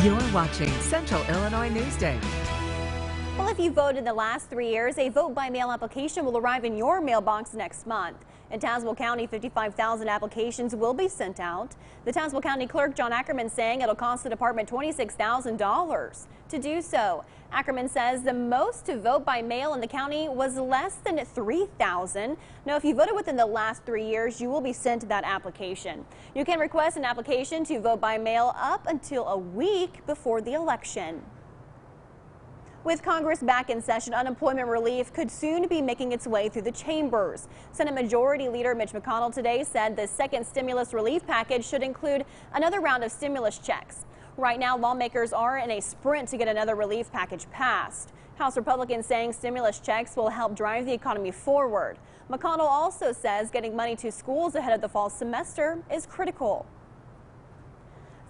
You're watching Central Illinois News Day. Well, if you voted in the last 3 years, a vote-by-mail application will arrive in your mailbox next month. In Tazewell County, 55,000 applications will be sent out. The Tazewell County Clerk, John Ackerman, saying it'll cost the department $26,000 to do so. Ackerman says the most to vote by mail in the county was less than 3,000. Now, if you voted within the last 3 years, you will be sent that application. You can request an application to vote by mail up until a week before the election. With Congress back in session, unemployment relief could soon be making its way through the chambers. Senate Majority Leader Mitch McConnell today said the second stimulus relief package should include another round of stimulus checks. Right now, lawmakers are in a sprint to get another relief package passed. House Republicans saying stimulus checks will help drive the economy forward. McConnell also says getting money to schools ahead of the fall semester is critical.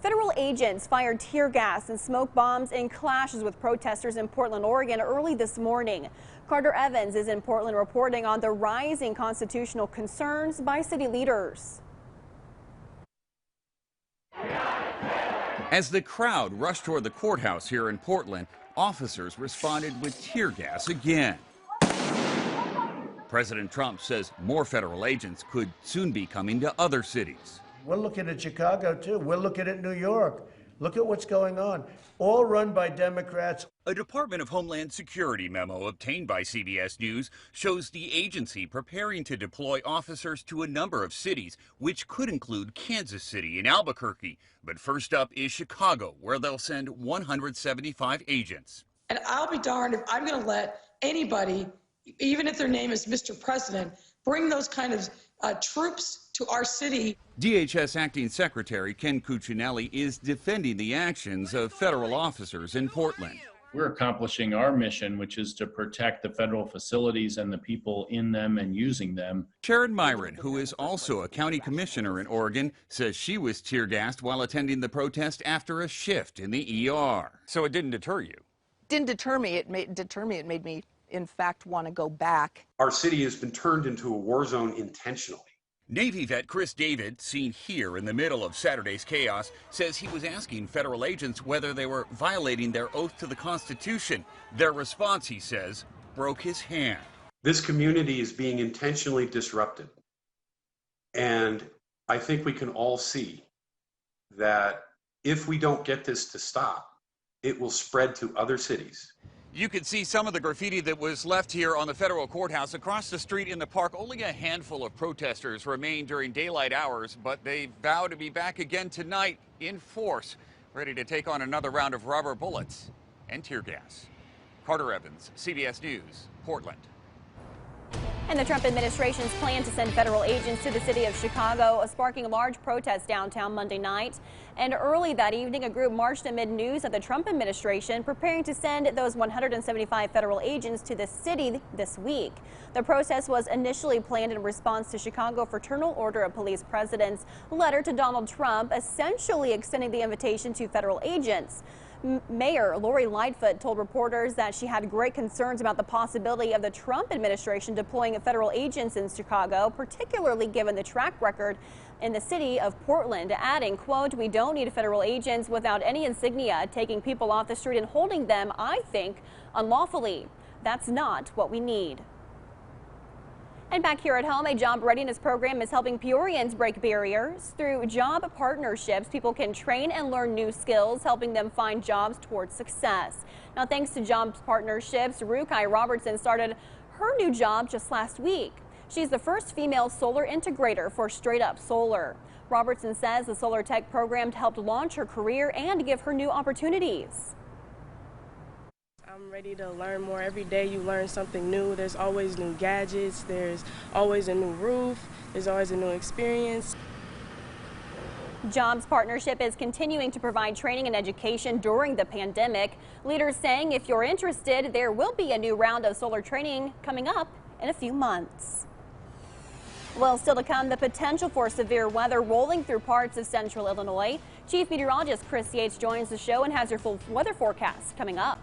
Federal agents fired tear gas and smoke bombs in clashes with protesters in Portland, Oregon early this morning. Carter Evans is in Portland reporting on the rising constitutional concerns by city leaders. As the crowd rushed toward the courthouse here in Portland, officers responded with tear gas again. President Trump says more federal agents could soon be coming to other cities. We're looking at Chicago, too. We're looking at New York. Look at what's going on. All run by Democrats. A Department of Homeland Security memo obtained by CBS News shows the agency preparing to deploy officers to a number of cities, which could include Kansas City and Albuquerque. But first up is Chicago, where they'll send 175 agents. And I'll be darned if I'm going to let anybody, even if their name is Mr. President, bring those kind of troops to our city. DHS Acting Secretary Ken Cuccinelli is defending the actions of federal officers in Portland. We're accomplishing our mission, which is to protect the federal facilities and the people in them and using them. Sharon Myron, who is also a county commissioner in Oregon, says she was tear-gassed while attending the protest after a shift in the ER. So it didn't deter you? Didn't deter me. It made me, in fact, want to go back. Our city has been turned into a war zone intentionally. Navy vet Chris David, seen here in the middle of Saturday's chaos, says he was asking federal agents whether they were violating their oath to the Constitution. Their response, he says, broke his hand. This community is being intentionally disrupted. And I think we can all see that if we don't get this to stop, it will spread to other cities. You can see some of the graffiti that was left here on the federal courthouse. Across the street in the park, only a handful of protesters remain during daylight hours, but they vow to be back again tonight in force, ready to take on another round of rubber bullets and tear gas. Carter Evans, CBS News, Portland. And the Trump administration's plan to send federal agents to the city of Chicago, sparking large protests downtown Monday night. And early that evening, a group marched amid news of the Trump administration preparing to send those 175 federal agents to the city this week. The protest was initially planned in response to Chicago Fraternal Order of Police President's letter to Donald Trump, essentially extending the invitation to federal agents. Mayor Lori Lightfoot told reporters that she had great concerns about the possibility of the Trump administration deploying federal agents in Chicago, particularly given the track record in the city of Portland, adding, quote, "We don't need federal agents without any insignia taking people off the street and holding them, I think, unlawfully. That's not what we need." And back here at home, a job readiness program is helping Peorians break barriers. Through job partnerships, people can train and learn new skills, helping them find jobs towards success. Now, thanks to jobs partnerships, Rukai Robertson started her new job just last week. She's the first female solar integrator for Straight Up Solar. Robertson says the solar tech program helped launch her career and give her new opportunities. I'm ready to learn more. Every day you learn something new. There's always new gadgets. There's always a new roof. There's always a new experience. Jobs Partnership is continuing to provide training and education during the pandemic. Leaders saying if you're interested, there will be a new round of solar training coming up in a few months. Well, still to come, the potential for severe weather rolling through parts of central Illinois. Chief Meteorologist Chris Yates joins the show and has your full weather forecast coming up.